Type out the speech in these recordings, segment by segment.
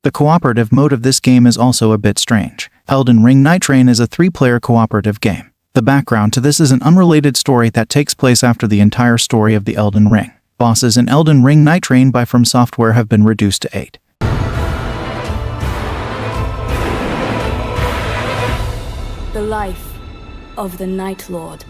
The cooperative mode of this game is also a bit strange. Elden Ring Nightreign is a 3-player cooperative game. The background to this is an unrelated story that takes place after the entire story of the Elden Ring. Bosses in Elden Ring Nightreign by From Software have been reduced to 8. The life of the Night Lord.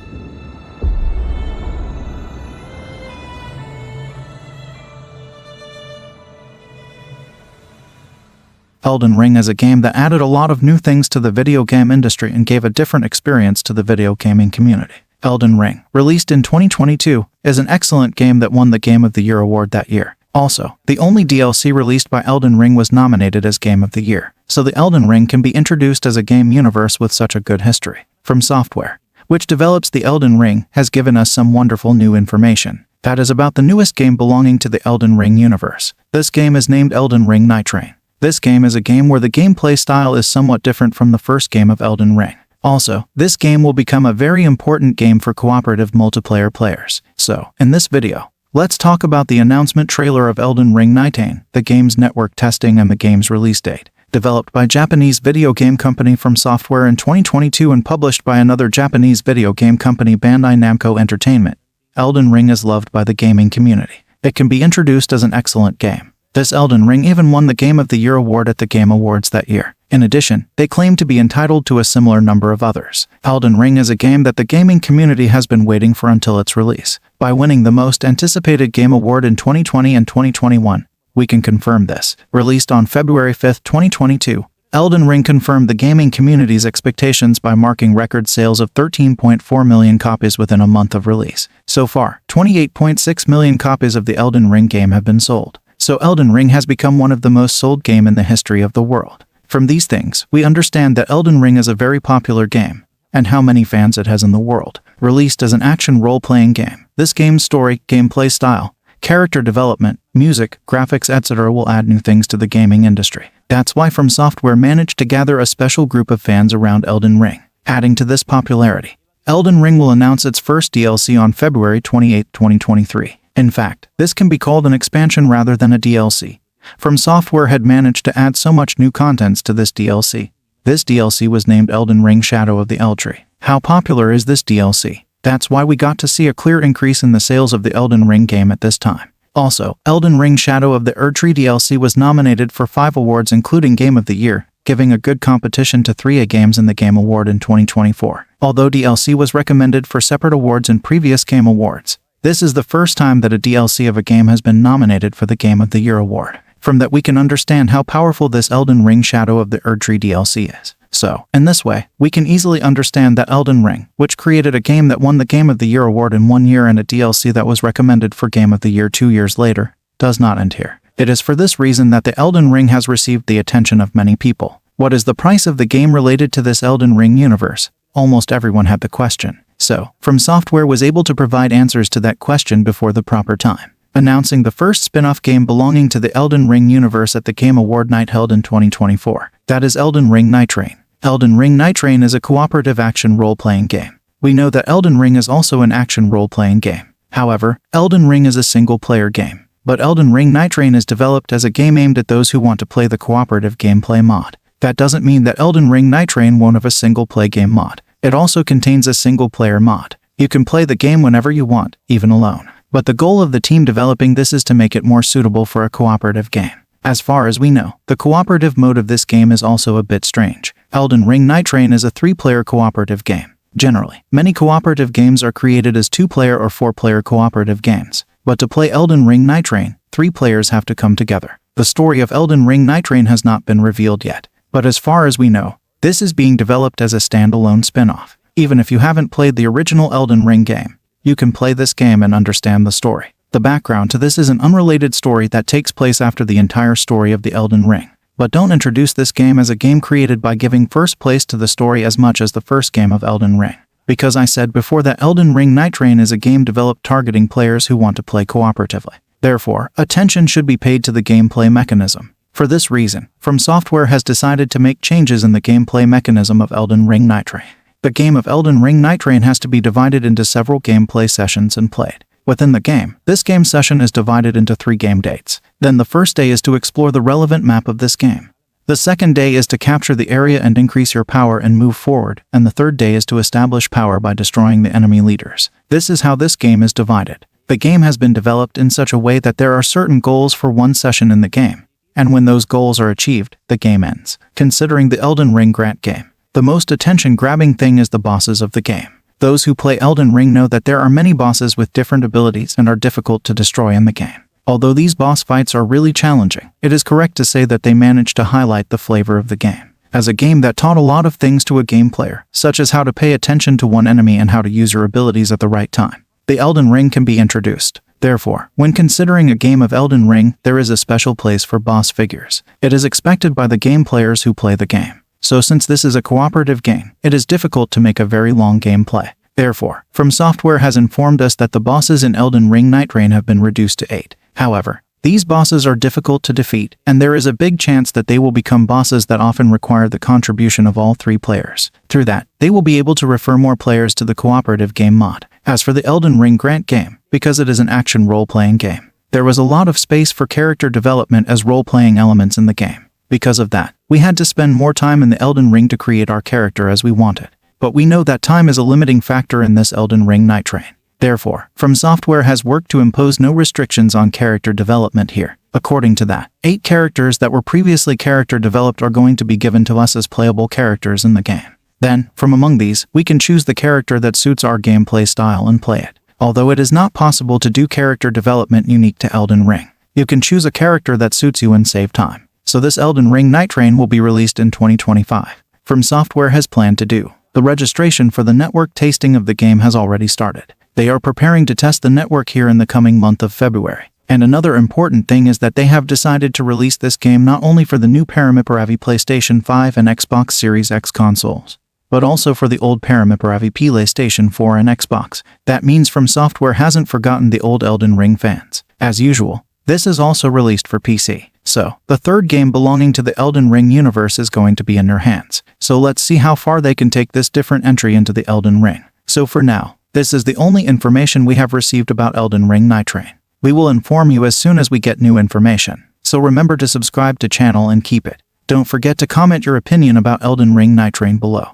Elden Ring is a game that added a lot of new things to the video game industry and gave a different experience to the video gaming community. Elden Ring, released in 2022, is an excellent game that won the Game of the Year award that year. Also, the only DLC released by Elden Ring was nominated as Game of the Year, so the Elden Ring can be introduced as a game universe with such a good history. From Software, which develops the Elden Ring, has given us some wonderful new information. That is about the newest game belonging to the Elden Ring universe. This game is named Elden Ring Nightreign. This game is a game where the gameplay style is somewhat different from the first game of Elden Ring. Also, this game will become a very important game for cooperative multiplayer players. So, in this video, let's talk about the announcement trailer of Elden Ring Nightreign, the game's network testing and the game's release date. Developed by Japanese video game company From Software in 2022 and published by another Japanese video game company Bandai Namco Entertainment, Elden Ring is loved by the gaming community. It can be introduced as an excellent game. This Elden Ring even won the Game of the Year award at the Game Awards that year. In addition, they claim to be entitled to a similar number of others. Elden Ring is a game that the gaming community has been waiting for until its release. By winning the most anticipated game award in 2020 and 2021, we can confirm this. Released on February 5, 2022, Elden Ring confirmed the gaming community's expectations by marking record sales of 13.4 million copies within a month of release. So far, 28.6 million copies of the Elden Ring game have been sold. So Elden Ring has become one of the most sold game in the history of the world. From these things, we understand that Elden Ring is a very popular game, and how many fans it has in the world. Released as an action role-playing game, this game's story, gameplay style, character development, music, graphics, etc. will add new things to the gaming industry. That's why From Software managed to gather a special group of fans around Elden Ring. Adding to this popularity, Elden Ring will announce its first DLC on February 28, 2023. In fact, this can be called an expansion rather than a DLC. From Software had managed to add so much new contents to this DLC. This DLC was named Elden Ring Shadow of the Erdtree. How popular is this DLC? That's why we got to see a clear increase in the sales of the Elden Ring game at this time. Also, Elden Ring Shadow of the Erdtree DLC was nominated for 5 awards including Game of the Year, giving a good competition to 3 games in the Game Award in 2024. Although DLC was recommended for separate awards in previous Game Awards, this is the first time that a DLC of a game has been nominated for the Game of the Year award. From that we can understand how powerful this Elden Ring Shadow of the Erdtree DLC is. So, in this way, we can easily understand that Elden Ring, which created a game that won the Game of the Year award in 1 year and a DLC that was recommended for Game of the Year 2 years later, does not end here. It is for this reason that the Elden Ring has received the attention of many people. What is the price of the game related to this Elden Ring universe? Almost everyone had the question. So, From Software was able to provide answers to that question before the proper time, announcing the first spin-off game belonging to the Elden Ring universe at the Game Award night held in 2024. That is Elden Ring Nightreign. Elden Ring Nightreign is a cooperative action role-playing game. We know that Elden Ring is also an action role-playing game. However, Elden Ring is a single-player game. But Elden Ring Nightreign is developed as a game aimed at those who want to play the cooperative gameplay mod. That doesn't mean that Elden Ring Nightreign won't have a single-play game mod. It also contains a single-player mod. You can play the game whenever you want, even alone. But the goal of the team developing this is to make it more suitable for a cooperative game. As far as we know, the cooperative mode of this game is also a bit strange. Elden Ring Nightreign is a 3-player cooperative game. Generally, many cooperative games are created as 2-player or 4-player cooperative games. But to play Elden Ring Nightreign, 3 players have to come together. The story of Elden Ring Nightreign has not been revealed yet. But as far as we know, this is being developed as a standalone spin-off. Even if you haven't played the original Elden Ring game, you can play this game and understand the story. The background to this is an unrelated story that takes place after the entire story of the Elden Ring. But don't introduce this game as a game created by giving first place to the story as much as the first game of Elden Ring. Because I said before that Elden Ring Nightreign is a game developed targeting players who want to play cooperatively. Therefore, attention should be paid to the gameplay mechanism. For this reason, From Software has decided to make changes in the gameplay mechanism of Elden Ring Nightreign. The game of Elden Ring Nightreign has to be divided into several gameplay sessions and played. Within the game, this game session is divided into 3 game dates. Then the first day is to explore the relevant map of this game. The second day is to capture the area and increase your power and move forward, and the third day is to establish power by destroying the enemy leaders. This is how this game is divided. The game has been developed in such a way that there are certain goals for one session in the game, and when those goals are achieved, the game ends. Considering the Elden Ring Grant game, the most attention-grabbing thing is the bosses of the game. Those who play Elden Ring know that there are many bosses with different abilities and are difficult to destroy in the game. Although these boss fights are really challenging, it is correct to say that they manage to highlight the flavor of the game. As a game that taught a lot of things to a game player, such as how to pay attention to one enemy and how to use your abilities at the right time, the Elden Ring can be introduced. Therefore, when considering a game of Elden Ring, there is a special place for boss figures. It is expected by the game players who play the game. So since this is a cooperative game, it is difficult to make a very long gameplay. Therefore, From Software has informed us that the bosses in Elden Ring Nightreign have been reduced to 8. However, these bosses are difficult to defeat, and there is a big chance that they will become bosses that often require the contribution of all 3 players. Through that, they will be able to refer more players to the cooperative game mod. As for the Elden Ring Grant game, because it is an action role-playing game, there was a lot of space for character development as role-playing elements in the game. Because of that, we had to spend more time in the Elden Ring to create our character as we wanted. But we know that time is a limiting factor in this Elden Ring Nightreign. Therefore, From Software has worked to impose no restrictions on character development here. According to that, 8 characters that were previously character developed are going to be given to us as playable characters in the game. Then, from among these, we can choose the character that suits our gameplay style and play it. Although it is not possible to do character development unique to Elden Ring, you can choose a character that suits you and save time. So this Elden Ring Nightreign will be released in 2025. From Software has planned to do. The registration for the network tasting of the game has already started. They are preparing to test the network here in the coming month of February. And another important thing is that they have decided to release this game not only for the new Paramiparavi PlayStation 5 and Xbox Series X consoles, but also for the old Paramiparavi PlayStation 4 and Xbox. That means From Software hasn't forgotten the old Elden Ring fans. As usual, this is also released for PC. So, the third game belonging to the Elden Ring universe is going to be in their hands. So let's see how far they can take this different entry into the Elden Ring. So for now, this is the only information we have received about Elden Ring Nightreign. We will inform you as soon as we get new information. So remember to subscribe to channel and keep it. Don't forget to comment your opinion about Elden Ring Nightreign below.